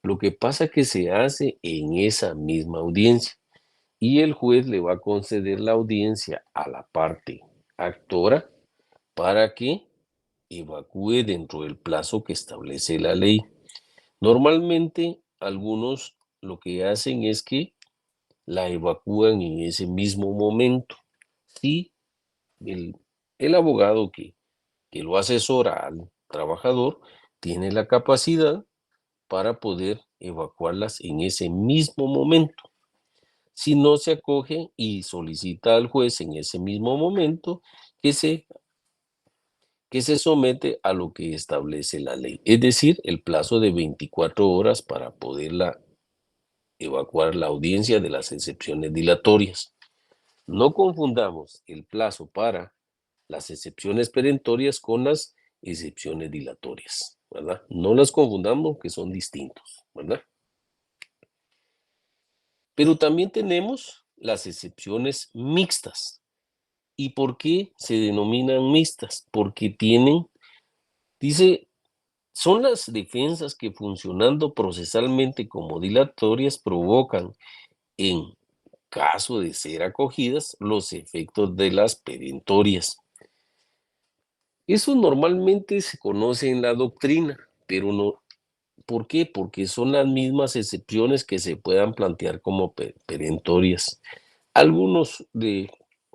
Lo que pasa que se hace en esa misma audiencia y el juez le va a conceder la audiencia a la parte actora para que evacúe dentro del plazo que establece la ley. Normalmente algunos lo que hacen es que la evacúan en ese mismo momento. Si el abogado que lo asesora al trabajador tiene la capacidad, para poder evacuarlas en ese mismo momento. Si no, se acoge y solicita al juez en ese mismo momento que se somete a lo que establece la ley, es decir, el plazo de 24 horas para poderla evacuar la audiencia de las excepciones dilatorias. No confundamos el plazo para las excepciones perentorias con las excepciones dilatorias, ¿verdad? No las confundamos, que son distintos, ¿verdad? Pero también tenemos las excepciones mixtas. ¿Y por qué se denominan mixtas? Porque tienen, dice, son las defensas que funcionando procesalmente como dilatorias provocan, en caso de ser acogidas, los efectos de las perentorias. Eso normalmente se conoce en la doctrina, pero no. ¿Por qué? Porque son las mismas excepciones que se puedan plantear como perentorias. Algunos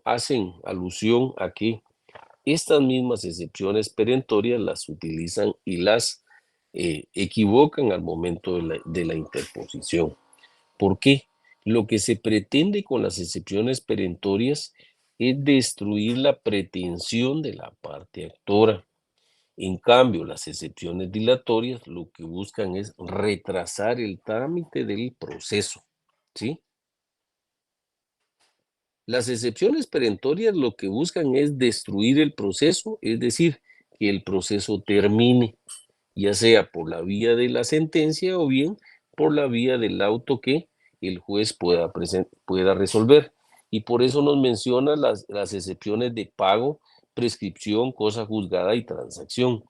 hacen alusión a que estas mismas excepciones perentorias las utilizan y las equivocan al momento de la interposición. ¿Por qué? Lo que se pretende con las excepciones perentorias es destruir la pretensión de la parte actora. En cambio, las excepciones dilatorias lo que buscan es retrasar el trámite del proceso, ¿sí? Las excepciones perentorias lo que buscan es destruir el proceso, es decir, que el proceso termine, ya sea por la vía de la sentencia o bien por la vía del auto que el juez pueda resolver. Y por eso nos menciona las excepciones de pago, prescripción, cosa juzgada y transacción.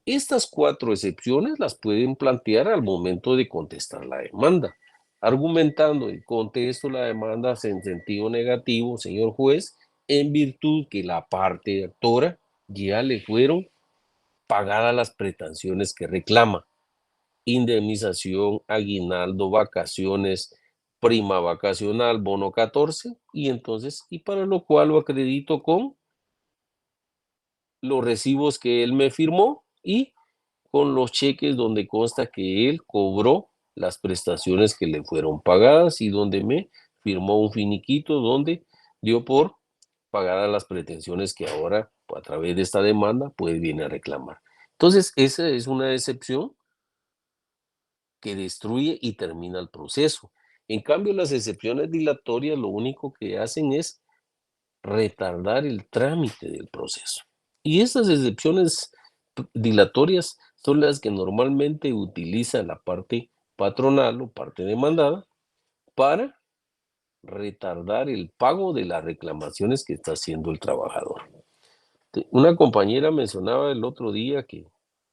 Estas 4 excepciones las pueden plantear al momento de contestar la demanda, argumentando y contesto la demanda en sentido negativo, señor juez, en virtud que la parte actora ya le fueron pagadas las pretensiones que reclama: indemnización, aguinaldo, vacaciones, prima vacacional, bono 14, y entonces, y para lo cual lo acredito con los recibos que él me firmó y con los cheques donde consta que él cobró las prestaciones que le fueron pagadas y donde me firmó un finiquito donde dio por pagadas las pretensiones que ahora, a través de esta demanda, pues viene a reclamar. Entonces, esa es una excepción que destruye y termina el proceso. En cambio, las excepciones dilatorias lo único que hacen es retardar el trámite del proceso. Y estas excepciones dilatorias son las que normalmente utiliza la parte patronal o parte demandada para retardar el pago de las reclamaciones que está haciendo el trabajador. Una compañera mencionaba el otro día que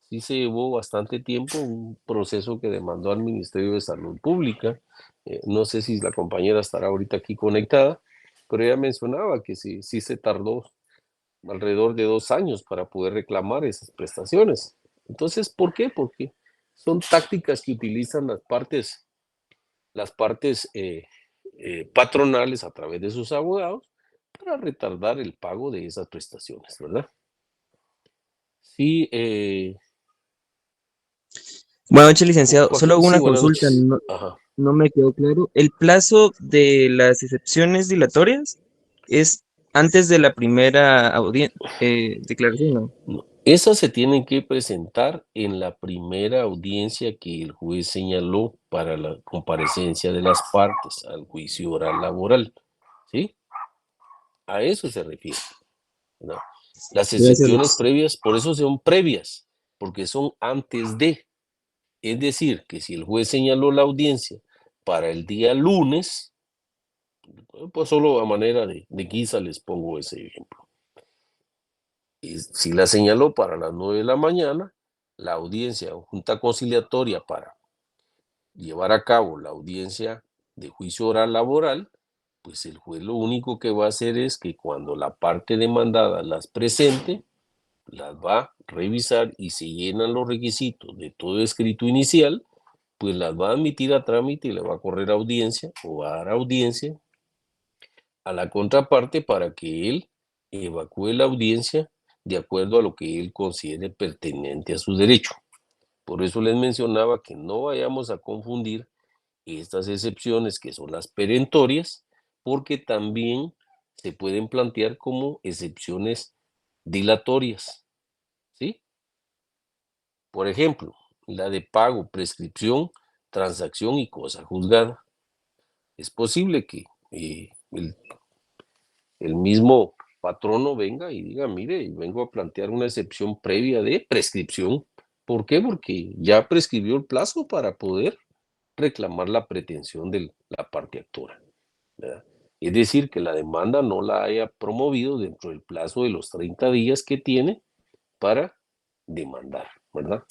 sí se llevó bastante tiempo un proceso que demandó al Ministerio de Salud Pública. No sé si la compañera estará ahorita aquí conectada, pero ella mencionaba que sí se tardó alrededor de 2 años para poder reclamar esas prestaciones. Entonces, ¿por qué? Porque son tácticas que utilizan las partes patronales a través de sus abogados para retardar el pago de esas prestaciones, ¿verdad? Sí. Buenas noches, licenciado. Joaquín, Solo una sí, buenas consulta, noches. Ajá. no me quedó claro. ¿El plazo de las excepciones dilatorias es antes de la primera declaración, no? No, esas se tienen que presentar en la primera audiencia que el juez señaló para la comparecencia de las partes al juicio oral laboral, ¿sí? A eso se refiere, ¿no? Las excepciones previas, por eso son previas, porque son antes de. Es decir, que si el juez señaló la audiencia para el día lunes, pues solo a manera de guisa les pongo ese ejemplo. Y si la señaló para las 9 de la mañana, la audiencia o junta conciliatoria para llevar a cabo la audiencia de juicio oral laboral, pues el juez lo único que va a hacer es que cuando la parte demandada las presente, las va a revisar y se llenan los requisitos de todo escrito inicial, pues las va a admitir a trámite y le va a correr audiencia o va a dar audiencia a la contraparte para que él evacúe la audiencia de acuerdo a lo que él considere pertinente a su derecho. Por eso les mencionaba que no vayamos a confundir estas excepciones que son las perentorias, porque también se pueden plantear como excepciones dilatorias, ¿sí? Por ejemplo, la de pago, prescripción, transacción y cosa juzgada. Es posible que el mismo patrono venga y diga, mire, vengo a plantear una excepción previa de prescripción. ¿Por qué? Porque ya prescribió el plazo para poder reclamar la pretensión de la parte actora, ¿verdad? Es decir, que la demanda no la haya promovido dentro del plazo de los 30 días que tiene para demandar, ¿verdad?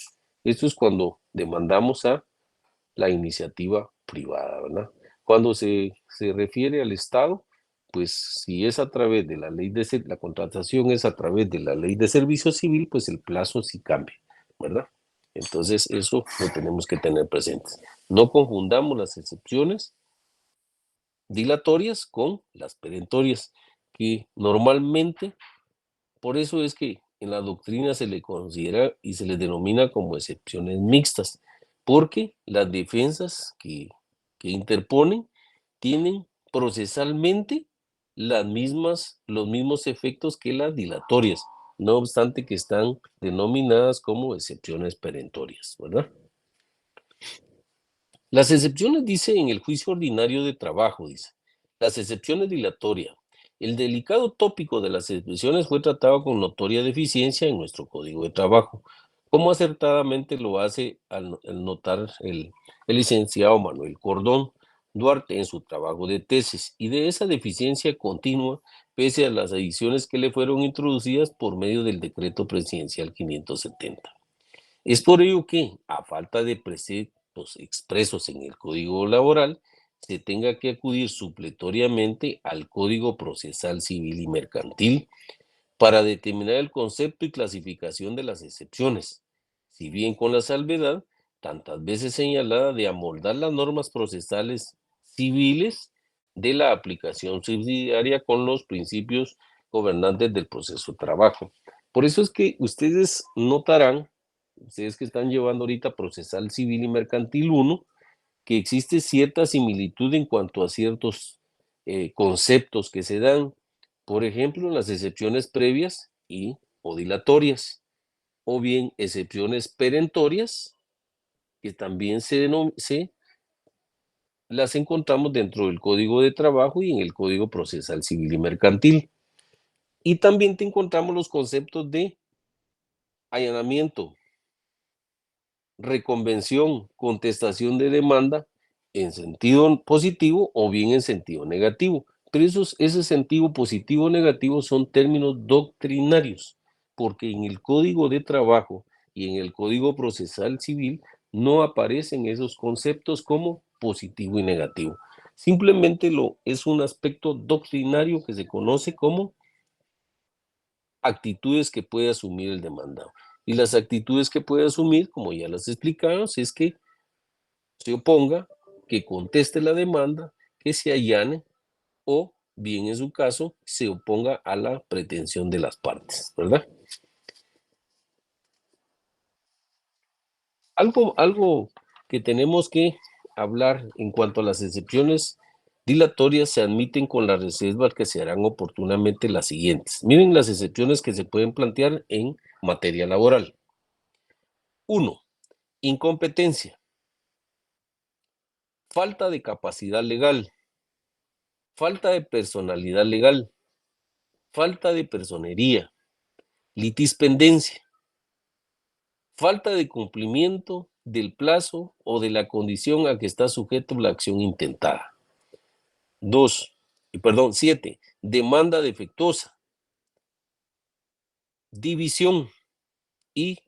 Esto es cuando demandamos a la iniciativa privada, ¿verdad? Cuando se refiere al Estado, pues si es a través de la ley de la contratación es a través de la ley de servicio civil, pues el plazo sí cambia, ¿verdad? Entonces eso lo tenemos que tener presente. No confundamos las excepciones dilatorias con las perentorias, que normalmente, por eso es que en la doctrina se le considera y se le denomina como excepciones mixtas, porque las defensas que interponen tienen procesalmente los mismos efectos que las dilatorias, no obstante que están denominadas como excepciones perentorias, ¿verdad? Las excepciones, dice en el juicio ordinario de trabajo, dice, las excepciones dilatorias. El delicado tópico de las excepciones fue tratado con notoria deficiencia en nuestro Código de Trabajo, como acertadamente lo hace al notar el licenciado Manuel Cordón Duarte en su trabajo de tesis, y de esa deficiencia continua, pese a las adiciones que le fueron introducidas por medio del decreto presidencial 570. Es por ello que, a falta de preceptos expresos en el Código Laboral, se tenga que acudir supletoriamente al Código Procesal Civil y Mercantil para determinar el concepto y clasificación de las excepciones, si bien con la salvedad, tantas veces señalada, de amoldar las normas procesales civiles de la aplicación subsidiaria con los principios gobernantes del proceso de trabajo. Por eso es que ustedes notarán, ustedes que están llevando ahorita Procesal Civil y Mercantil 1, que existe cierta similitud en cuanto a ciertos conceptos que se dan, por ejemplo, las excepciones previas y o dilatorias, o bien excepciones perentorias, que también las encontramos dentro del Código de Trabajo y en el Código Procesal Civil y Mercantil. Y también te encontramos los conceptos de allanamiento, reconvención, contestación de demanda en sentido positivo o bien en sentido negativo. Pero ese sentido positivo o negativo son términos doctrinarios, porque en el Código de Trabajo y en el Código Procesal Civil no aparecen esos conceptos como positivo y negativo. Simplemente es un aspecto doctrinario que se conoce como actitudes que puede asumir el demandado. Y las actitudes que puede asumir, como ya las explicamos, es que se oponga, que conteste la demanda, que se allane o, bien en su caso, se oponga a la pretensión de las partes, ¿verdad? Algo que tenemos que hablar en cuanto a las excepciones dilatorias se admiten con las reservas que se harán oportunamente las siguientes. Miren las excepciones que se pueden plantear en materia laboral. 1. Incompetencia. Falta de capacidad legal. Falta de personalidad legal. Falta de personería. Litispendencia. Falta de cumplimiento del plazo o de la condición a que está sujeto la acción intentada. 7. Demanda defectuosa. División y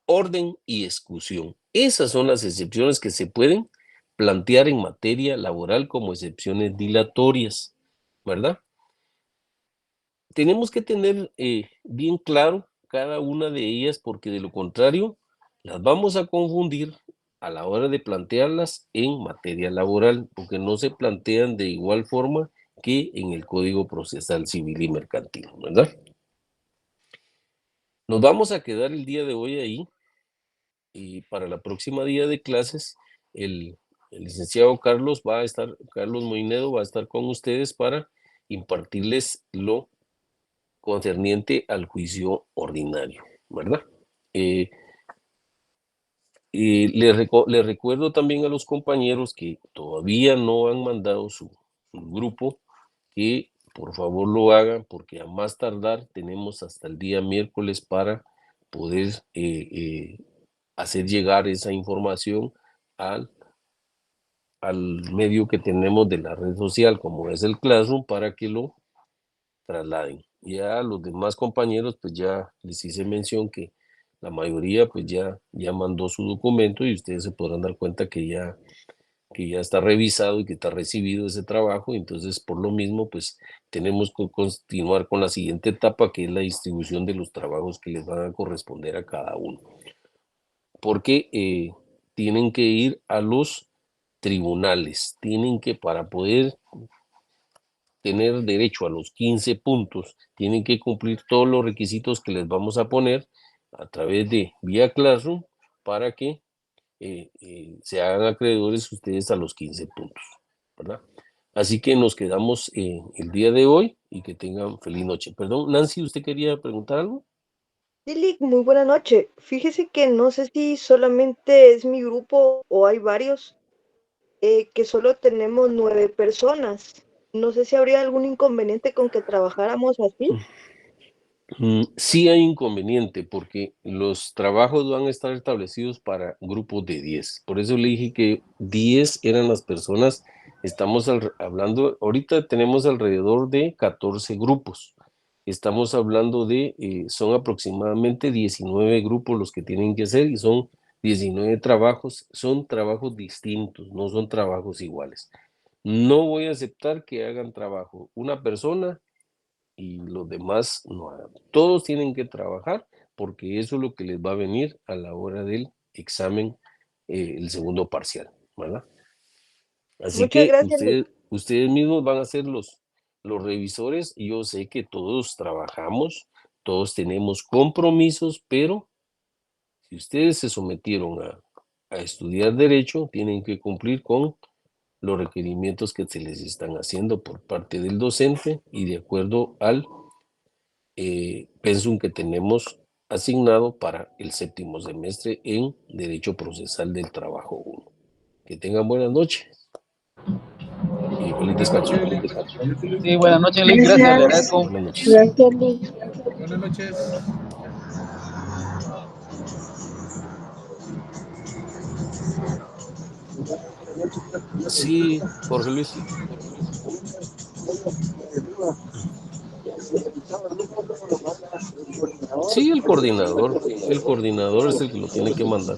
orden y exclusión. Esas son las excepciones que se pueden plantear en materia laboral como excepciones dilatorias, ¿verdad? Tenemos que tener bien claro cada una de ellas porque de lo contrario las vamos a confundir a la hora de plantearlas en materia laboral, porque no se plantean de igual forma que en el Código Procesal Civil y Mercantil, ¿verdad? Nos vamos a quedar el día de hoy ahí. y para la próxima día de clases, el licenciado Carlos Moinedo va a estar con ustedes para impartirles lo concerniente al juicio ordinario, ¿verdad? Les recuerdo también a los compañeros que todavía no han mandado su grupo, que por favor lo hagan, porque a más tardar tenemos hasta el día miércoles para poder hacer llegar esa información al medio que tenemos de la red social, como es el Classroom, para que lo trasladen. Ya a los demás compañeros, pues ya les hice mención que la mayoría pues ya mandó su documento y ustedes se podrán dar cuenta que ya está revisado y que está recibido ese trabajo. Entonces, por lo mismo, pues tenemos que continuar con la siguiente etapa, que es la distribución de los trabajos que les van a corresponder a cada uno. Porque tienen que ir a los tribunales, tienen que, para poder tener derecho a los 15 puntos, tienen que cumplir todos los requisitos que les vamos a poner a través de vía Classroom para que se hagan acreedores ustedes a los 15 puntos, ¿verdad? Así que nos quedamos el día de hoy y que tengan feliz noche. Perdón, Nancy, ¿usted quería preguntar algo? Sí, Lick, muy buena noche. Fíjese que no sé si solamente es mi grupo o hay varios, que solo tenemos 9 personas. No sé si habría algún inconveniente con que trabajáramos así. Sí hay inconveniente porque los trabajos van a estar establecidos para grupos de 10. Por eso le dije que 10 eran las personas. Estamos hablando, ahorita tenemos alrededor de 14 grupos. Estamos hablando de, son aproximadamente 19 grupos los que tienen que hacer y son 19 trabajos. Son trabajos distintos, no son trabajos iguales. No voy a aceptar que hagan trabajo una persona y los demás no hagan. Todos tienen que trabajar porque eso es lo que les va a venir a la hora del examen, el segundo parcial, ¿verdad? Así Muchas que gracias, Lick. ustedes mismos van a ser los revisores y yo sé que todos trabajamos, todos tenemos compromisos, pero si ustedes se sometieron a estudiar derecho, tienen que cumplir con los requerimientos que se les están haciendo por parte del docente y de acuerdo al pensum que tenemos asignado para el séptimo semestre en Derecho Procesal del Trabajo 1. Que tengan buenas noches y feliz descanso. Sí, buenas noches, Lick. Gracias, le Gracias. agradezco. Buenas noches. Gracias, Lick. Buenas noches. Sí, Jorge Luis. Sí, el coordinador. El coordinador es el que lo tiene que mandar.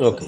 Ok.